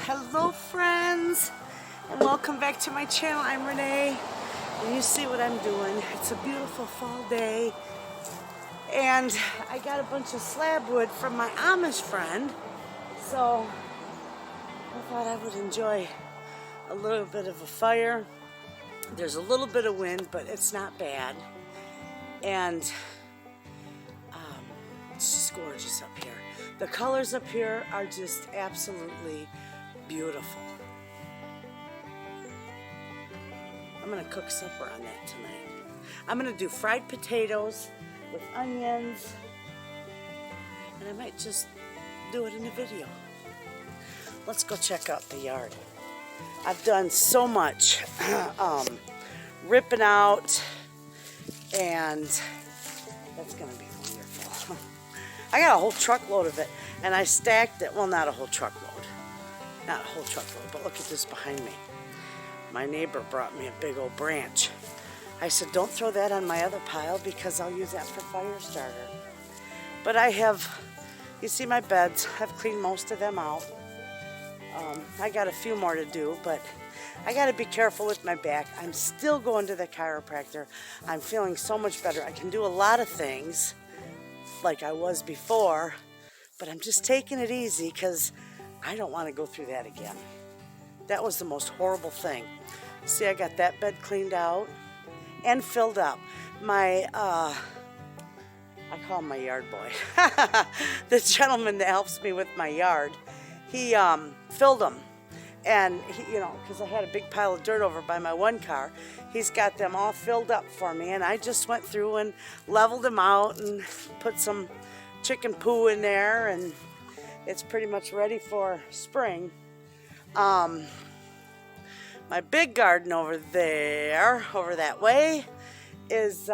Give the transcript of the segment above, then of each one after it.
Hello friends, and welcome back to my channel. I'm Renee, and you see what I'm doing. It's a beautiful fall day, and I got a bunch of slab wood from my Amish friend, so I thought I would enjoy a little bit of a fire. There's a little bit of wind, but it's not bad, and it's just gorgeous up here. The colors up here are just absolutely beautiful. I'm gonna cook supper on that tonight. I'm gonna do fried potatoes with onions, and I might just do it in a video. Let's go check out the yard. I've done so much ripping out, and that's gonna be wonderful. I got a whole truckload of it, and I stacked it. Well, not a whole truckload. Not a whole truckload, but look at this behind me. My neighbor brought me a big old branch. I said, don't throw that on my other pile because I'll use that for fire starter. But I have, you see my beds, I've cleaned most of them out. I got a few more to do, but I got to be careful with my back. I'm still going to the chiropractor. I'm feeling so much better. I can do a lot of things like I was before, but I'm just taking it easy because I don't want to go through that again. That was the most horrible thing. See, I got that bed cleaned out and filled up. My, I call him my yard boy. The gentleman that helps me with my yard, he filled them. And, he, you know, because I had a big pile of dirt over by my one car, he's got them all filled up for me. And I just went through and leveled them out and put some chicken poo in there, and it's pretty much ready for spring. My big garden over there, over that way, is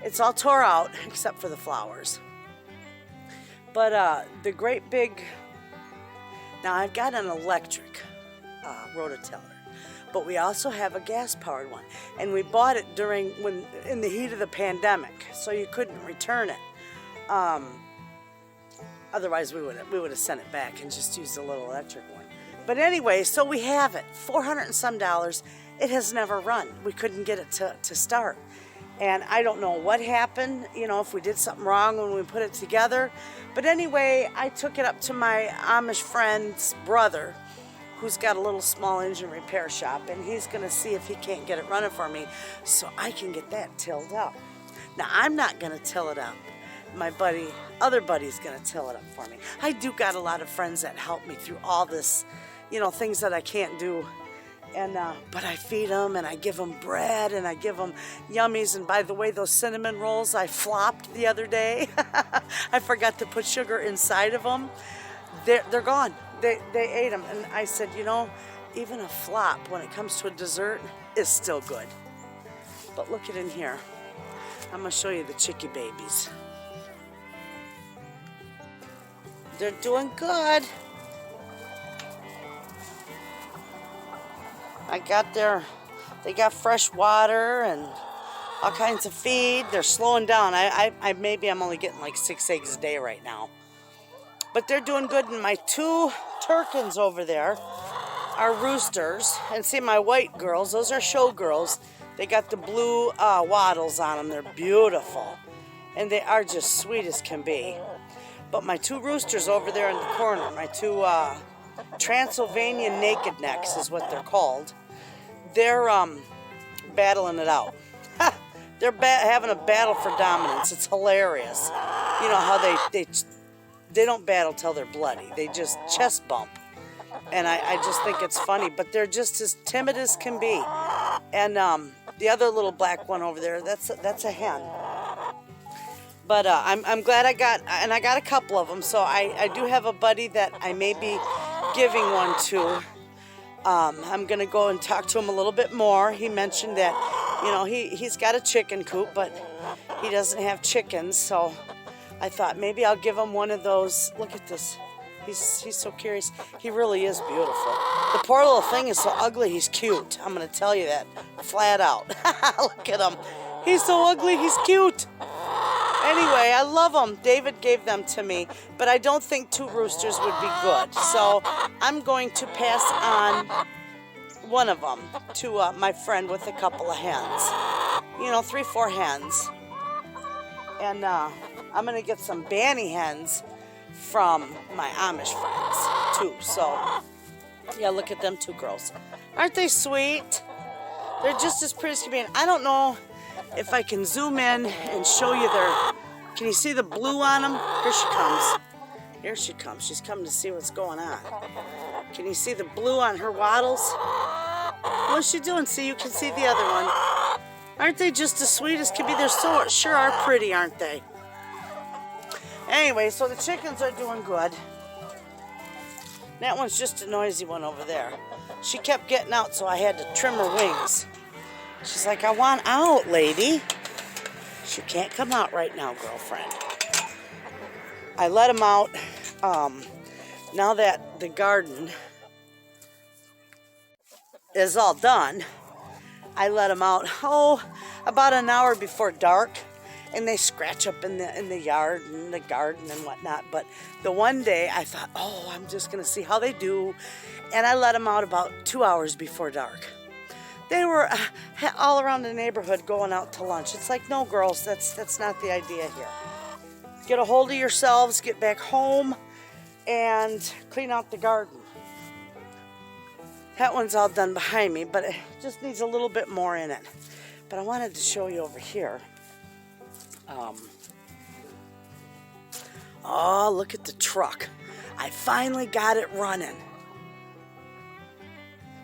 it's all tore out except for the flowers. But the great big, now I've got an electric rototiller, but we also have a gas-powered one, and we bought it in the heat of the pandemic, so you couldn't return it. Otherwise, we would have sent it back and just used a little electric one. But anyway, so we have it. $400 and some. It has never run. We couldn't get it to start. And I don't know what happened, you know, if we did something wrong when we put it together. But anyway, I took it up to my Amish friend's brother, who's got a little small engine repair shop, and he's going to see if he can't get it running for me so I can get that tilled up. Now, I'm not going to till it up. My other buddy's gonna till it up for me. I do got a lot of friends that help me through all this, you know, things that I can't do. And but I feed them, and I give them bread, and I give them yummies. And by the way, those cinnamon rolls I flopped the other day, I forgot to put sugar inside of them. They're gone. They ate them, and I said, you know, even a flop when it comes to a dessert is still good. But look at in here. I'm gonna show you the chickie babies. They're doing good. They got fresh water and all kinds of feed. They're slowing down. Maybe I'm only getting like 6 eggs a day right now. But they're doing good. And my 2 Turkins over there are roosters. And see my white girls, those are show girls. They got the blue wattles on them. They're beautiful. And they are just sweet as can be. But my 2 roosters over there in the corner, my 2 Transylvanian naked necks is what they're called. They're battling it out. They're having a battle for dominance. It's hilarious. You know how they don't battle till they're bloody. They just chest bump. And I just think it's funny. But they're just as timid as can be. And the other little black one over there, that's a hen. But I'm glad I got a couple of them. So I do have a buddy that I may be giving one to. I'm going to go and talk to him a little bit more. He mentioned that, you know, he's got a chicken coop, but he doesn't have chickens. So I thought maybe I'll give him one of those. Look at this. He's so curious. He really is beautiful. The poor little thing is so ugly, he's cute. I'm going to tell you that flat out. Look at him. He's so ugly, he's cute. Anyway, I love them. David gave them to me, but I don't think 2 roosters would be good. So I'm going to pass on one of them to my friend with a couple of hens. You know, 3, 4 hens. And I'm going to get some Banny hens from my Amish friends, too. So, yeah, look at them 2 girls. Aren't they sweet? They're just as pretty as can be. And I don't know if I can zoom in and show you their... Can you see the blue on them? Here she comes. Here she comes. She's coming to see what's going on. Can you see the blue on her wattles? What's she doing? See, you can see the other one. Aren't they just as sweet as can be? They're so sure are pretty, aren't they? Anyway, so the chickens are doing good. That one's just a noisy one over there. She kept getting out, so I had to trim her wings. She's like, I want out, lady. She can't come out right now, girlfriend. I let them out. Now that the garden is all done, I let them out, about an hour before dark. And they scratch up in the yard and the garden and whatnot. But the one day I thought, I'm just going to see how they do. And I let them out about 2 hours before dark. They were all around the neighborhood going out to lunch. It's like, no, girls, that's not the idea here. Get a hold of yourselves, get back home, and clean out the garden. That one's all done behind me, but it just needs a little bit more in it. But I wanted to show you over here. Oh, look at the truck. I finally got it running.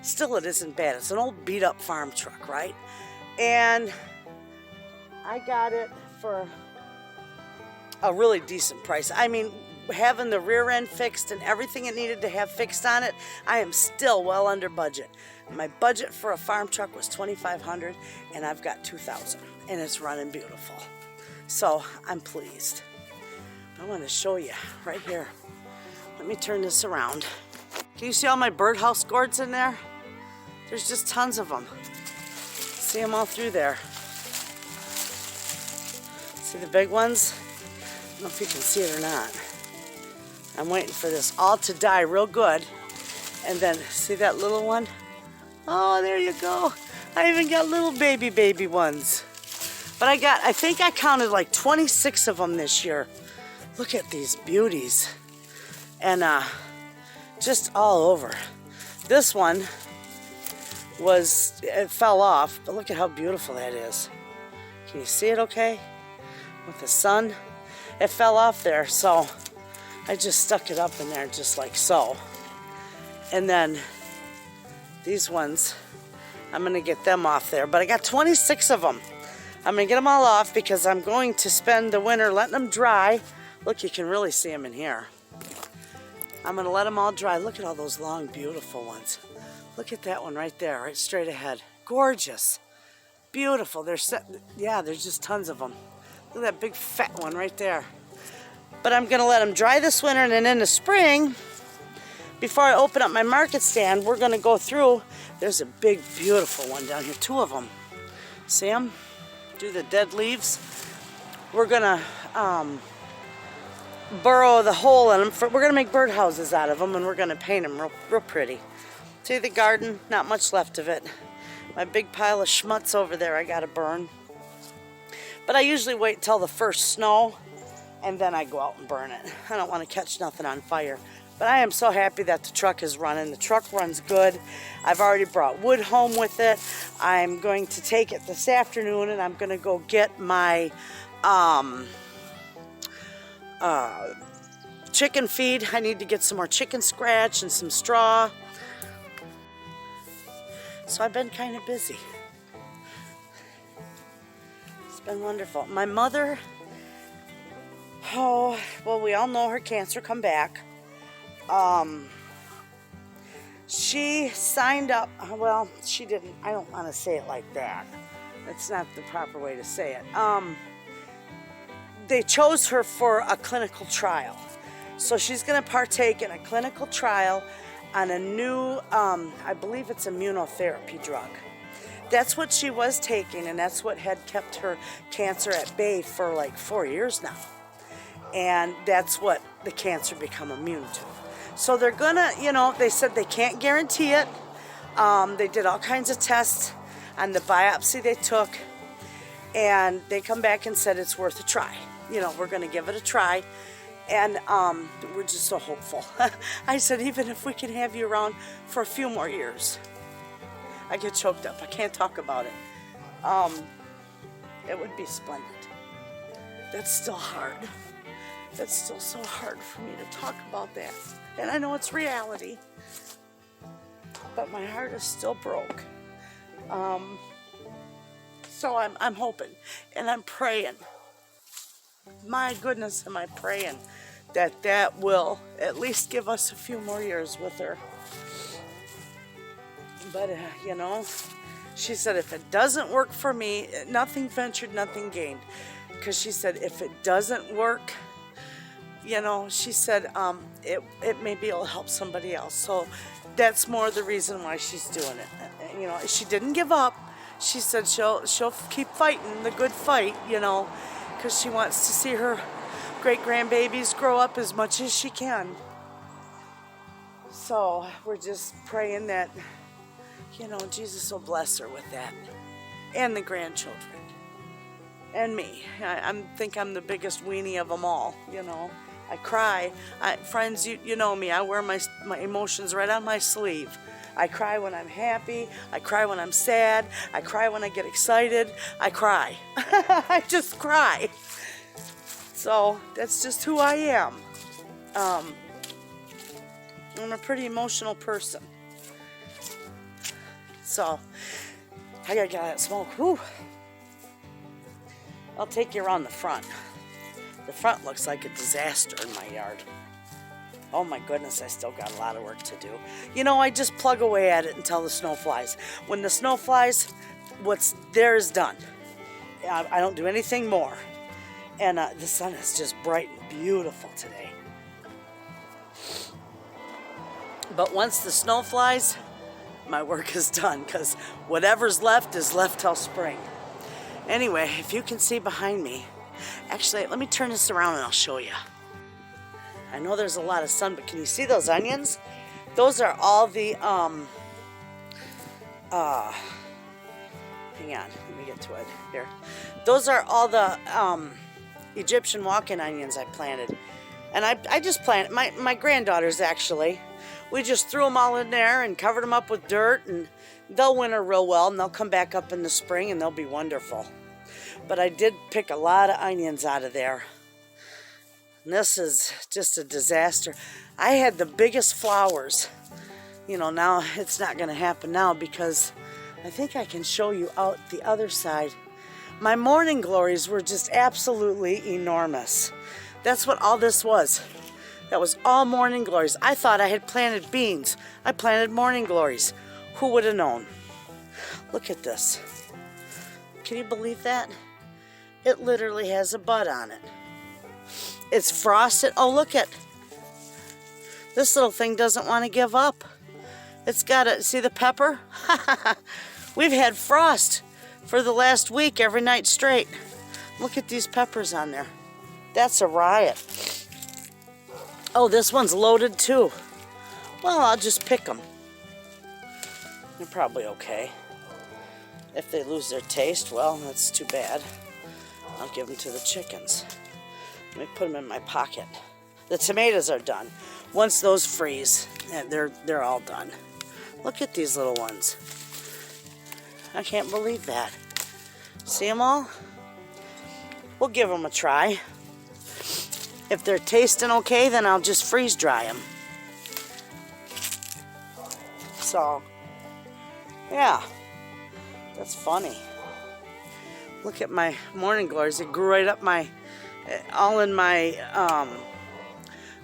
Still, it isn't bad. It's an old beat-up farm truck, right? And I got it for a really decent price. I mean, having the rear end fixed and everything it needed to have fixed on it, I am still well under budget. My budget for a farm truck was $2,500, and I've got $2,000, and it's running beautiful. So I'm pleased. I want to show you right here. Let me turn this around. Can you see all my birdhouse gourds in there? There's just tons of them. See them all through there. See the big ones? I don't know if you can see it or not. I'm waiting for this all to die real good. And then, see that little one? Oh, there you go. I even got little baby ones. But I think I counted like 26 of them this year. Look at these beauties. And just all over. This one it fell off, but look at how beautiful that is. Can you see it okay? With the sun. It fell off there, so I just stuck it up in there just like so. And then these ones, I'm going to get them off there. But I got 26 of them. I'm going to get them all off because I'm going to spend the winter letting them dry. Look, you can really see them in here. I'm going to let them all dry. Look at all those long, beautiful ones. Look at that one right there, right straight ahead. Gorgeous. Beautiful. There's just tons of them. Look at that big fat one right there. But I'm going to let them dry this winter, and then in the spring, before I open up my market stand, we're going to go through. There's a big, beautiful one down here. 2 of them. See them? Do the dead leaves. We're going to burrow the hole in them. We're going to make birdhouses out of them, and we're going to paint them real pretty. See the garden? Not much left of it. My big pile of schmutz over there I got to burn. But I usually wait till the first snow, and then I go out and burn it. I don't want to catch nothing on fire. But I am so happy that the truck is running. The truck runs good. I've already brought wood home with it. I'm going to take it this afternoon, and I'm going to go get my chicken feed. I need to get some more chicken scratch and some straw. So I've been kind of busy. It's been wonderful. My mother, we all know her cancer come back. She signed up, she didn't, I don't want to say it like that. That's not the proper way to say it. They chose her for a clinical trial. So she's going to partake in a clinical trial on a new, I believe it's immunotherapy drug That's what she was taking, and that's what had kept her cancer at bay for like 4 years now. And that's what the cancer become immune to. So they're gonna, they said they can't guarantee it. They did all kinds of tests on the biopsy they took, and they come back and said it's worth a try. We're gonna give it a try, and we're just so hopeful. I said, even if we can have you around for a few more years. I get choked up. I can't talk about it. It would be splendid. That's still hard. That's still so hard for me to talk about that. And I know it's reality, but my heart is still broke. So I'm hoping and I'm praying. My goodness, am I praying that will at least give us a few more years with her. But, she said if it doesn't work for me, nothing ventured, nothing gained. Because she said if it doesn't work, she said maybe it'll help somebody else. So that's more the reason why she's doing it. She didn't give up. She said she'll keep fighting the good fight, because she wants to see her great-grandbabies grow up as much as she can. So we're just praying that, Jesus will bless her with that. And the grandchildren. And me. I think I'm the biggest weenie of them all, I cry. Friends, you know me. I wear my emotions right on my sleeve. I cry when I'm happy. I cry when I'm sad. I cry when I get excited. I cry. I just cry. So that's just who I am. I'm a pretty emotional person. So I gotta get that smoke. Whew. I'll take you around the front. The front looks like a disaster in my yard. Oh my goodness, I still got a lot of work to do. I just plug away at it until the snow flies. When the snow flies, what's there is done. I don't do anything more. And the sun is just bright and beautiful today. But once the snow flies, my work is done, because whatever's left is left till spring. Anyway, if you can see behind me, actually, let me turn this around and I'll show you. I know there's a lot of sun, but can you see those onions? Those are all the, hang on, let me get to it here. Those are all the Egyptian walking onions I planted. And I just planted, my granddaughters actually, we just threw them all in there and covered them up with dirt, and they'll winter real well, and they'll come back up in the spring and they'll be wonderful. But I did pick a lot of onions out of there. And this is just a disaster. I had the biggest flowers. Now it's not going to happen now because I think I can show you out the other side. My morning glories were just absolutely enormous. That's what all this was. That was all morning glories. I thought I had planted beans. I planted morning glories. Who would have known? Look at this. Can you believe that? It literally has a bud on it. It's frosted. Oh, look at this little thing doesn't want to give up. It's got a, see the pepper? We've had frost for the last week every night straight. Look at these peppers on there. That's a riot. Oh, this one's loaded too. Well, I'll just pick them. They're probably okay. If they lose their taste, well, that's too bad. I'll give them to the chickens. Let me put them in my pocket. The tomatoes are done. Once those freeze, they're all done. Look at these little ones. I can't believe that. See them all? We'll give them a try. If they're tasting okay, then I'll just freeze dry them. So, yeah, that's funny. Look at my morning glories. It grew right up my, all in my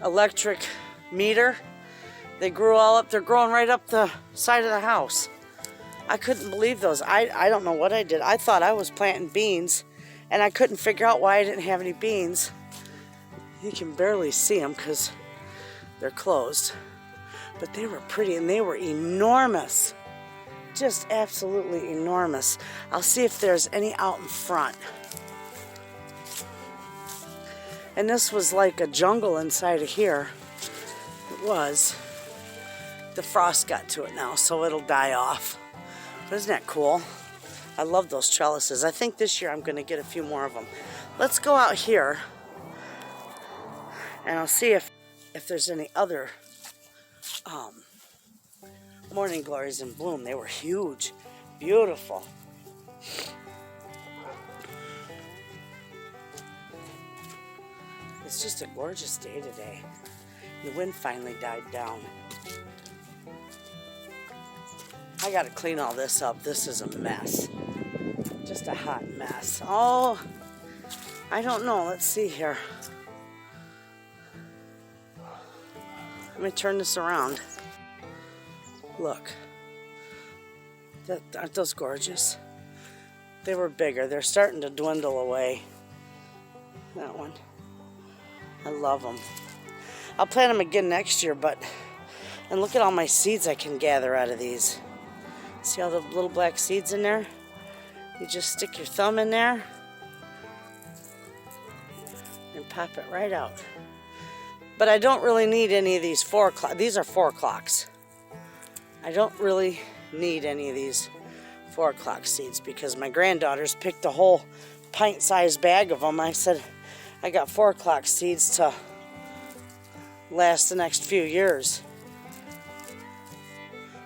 electric meter. They grew all up. They're growing right up the side of the house. I couldn't believe those. I don't know what I did. I thought I was planting beans, and I couldn't figure out why I didn't have any beans. You can barely see them because they're closed. But they were pretty, and they were enormous. just absolutely enormous. I'll see if there's any out in front. And this was like a jungle inside of here. It was. The frost got to it now, so it'll die off. But isn't that cool? I love those trellises. I think this year I'm going to get a few more of them. Let's go out here, and I'll see if there's any other morning glories in bloom. They were huge, beautiful. It's just a gorgeous day today. The wind finally died down. I gotta clean all this up. This is a mess. Just a hot mess. Oh, I don't know. Let's see here. Let me turn this around. Look. Aren't those gorgeous? They were bigger. They're starting to dwindle away. That one. I love them. I'll plant them again next year, and look at all my seeds I can gather out of these. See all the little black seeds in there? You just stick your thumb in there and pop it right out. But I don't really need any of these 4 o'clock. These are 4 o'clocks. I don't really need any of these 4 o'clock seeds because my granddaughters picked a whole pint-sized bag of them. I said, I got 4 o'clock seeds to last the next few years.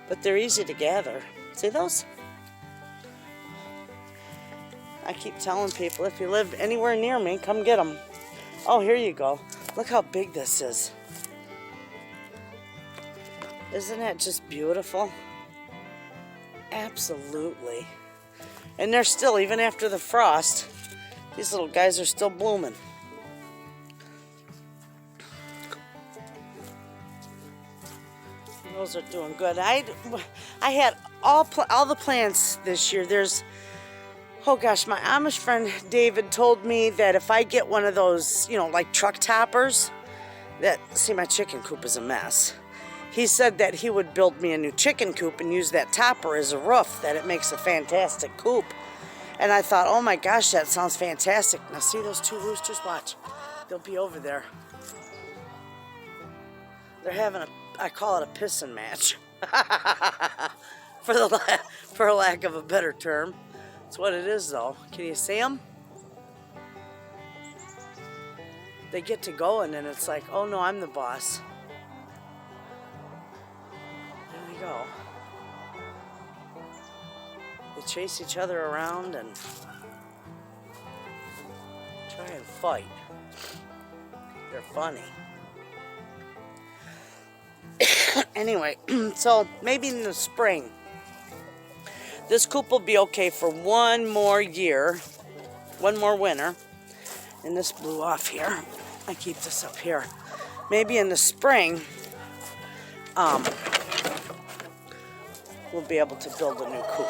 But they're easy to gather. See those? I keep telling people, if you live anywhere near me, come get them. Oh, here you go. Look how big this is. Isn't that just beautiful? Absolutely. And they're still, even after the frost, these little guys are still blooming. Those are doing good. I had all the plants this year. There's, oh gosh, my Amish friend David told me that if I get one of those, like truck toppers, see, my chicken coop is a mess. He said that he would build me a new chicken coop and use that topper as a roof, that it makes a fantastic coop. And I thought, oh my gosh, that sounds fantastic. Now see those 2 roosters? Watch. They'll be over there. They're having I call it a pissing match. for lack of a better term. That's what it is, though. Can you see them? They get to going, and it's like, oh no, I'm the boss. There we go. They chase each other around and try and fight. They're funny. Anyway, so maybe in the spring, this coop will be okay for 1 more year, 1 more winter. And this blew off here. I keep this up here. Maybe in the spring, we'll be able to build a new coop.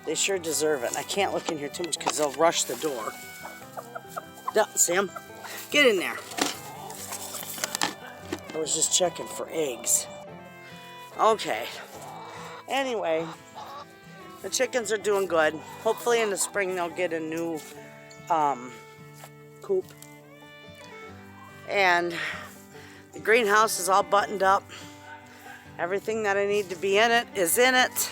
They sure deserve it. I can't look in here too much because they'll rush the door. Sam, get in there. I was just checking for eggs. Okay. Anyway, the chickens are doing good. Hopefully in the spring they'll get a new coop. And the greenhouse is all buttoned up. Everything that I need to be in it is in it.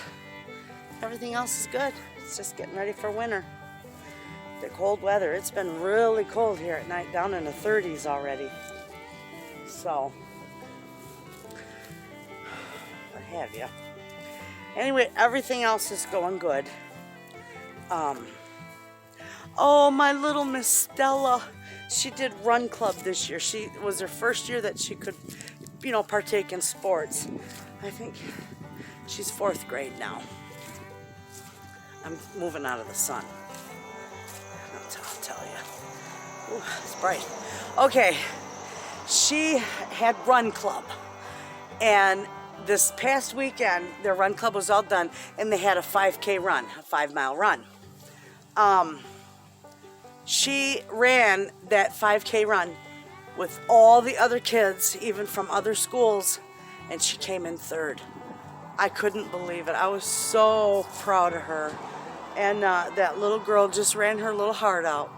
Everything else is good. It's just getting ready for winter. The cold weather. It's been really cold here at night, down in the 30s already. So, what have you. Anyway, everything else is going good. Oh, my little Miss Stella. She did run club this year. It was her first year that she could, partake in sports. I think she's 4th grade now. I'm moving out of the sun. I'll tell you. Ooh, it's bright. Okay, she had run club. And this past weekend, their run club was all done, and they had a 5K run, a 5-mile run. She ran that 5K run with all the other kids, even from other schools, and she came in 3rd. I couldn't believe it. I was so proud of her. And that little girl just ran her little heart out.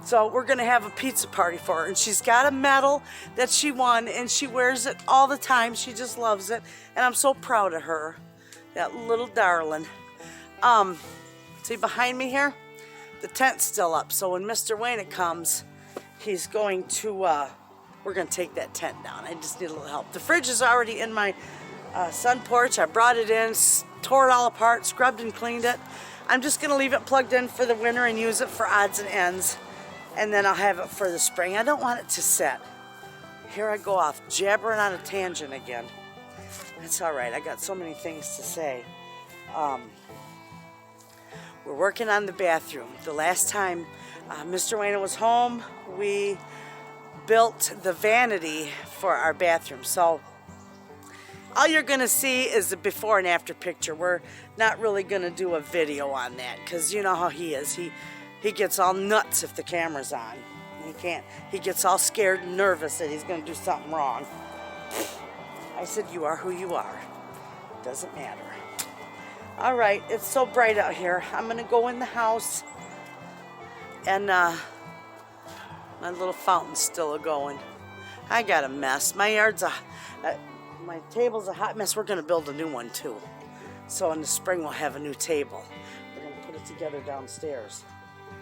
So we're going to have a pizza party for her. And she's got a medal that she won, and she wears it all the time. She just loves it. And I'm so proud of her. That little darling. See behind me here? The tent's still up. So when Mr. Wayna comes, he's going to, we're going to take that tent down. I just need a little help. The fridge is already in my sun porch. I brought it in, tore it all apart, scrubbed and cleaned it. I'm just going to leave it plugged in for the winter and use it for odds and ends. And then I'll have it for the spring. I don't want it to set. Here I go off, jabbering on a tangent again. That's all right. I got so many things to say. We're working on the bathroom. The last time Mr. Wayna was home, we built the vanity for our bathroom. So all you're going to see is the before and after picture. We're not really going to do a video on that because you know how he is. He gets all nuts if the camera's on. He gets all scared and nervous that he's going to do something wrong. I said, you are who you are. Doesn't matter. All right, it's so bright out here. I'm going to go in the house. And my little fountain's still going. I got a mess. My yard's my table's a hot mess. We're going to build a new one, too. So in the spring, we'll have a new table. We're going to put it together downstairs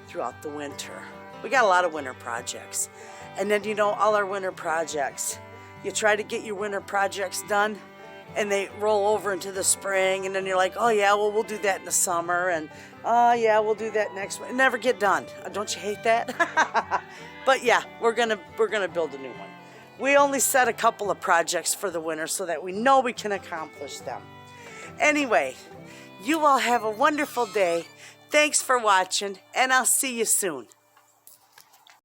throughout the winter. We got a lot of winter projects. And then, you know, all our winter projects, you try to get your winter projects done, and they roll over into the spring, and then you're like, oh, yeah, well, we'll do that in the summer, and, oh, yeah, we'll do that next week. Never get done. Don't you hate that? But, yeah, we're gonna build a new one. We only set a couple of projects for the winter so that we know we can accomplish them. Anyway, you all have a wonderful day. Thanks for watching, and I'll see you soon.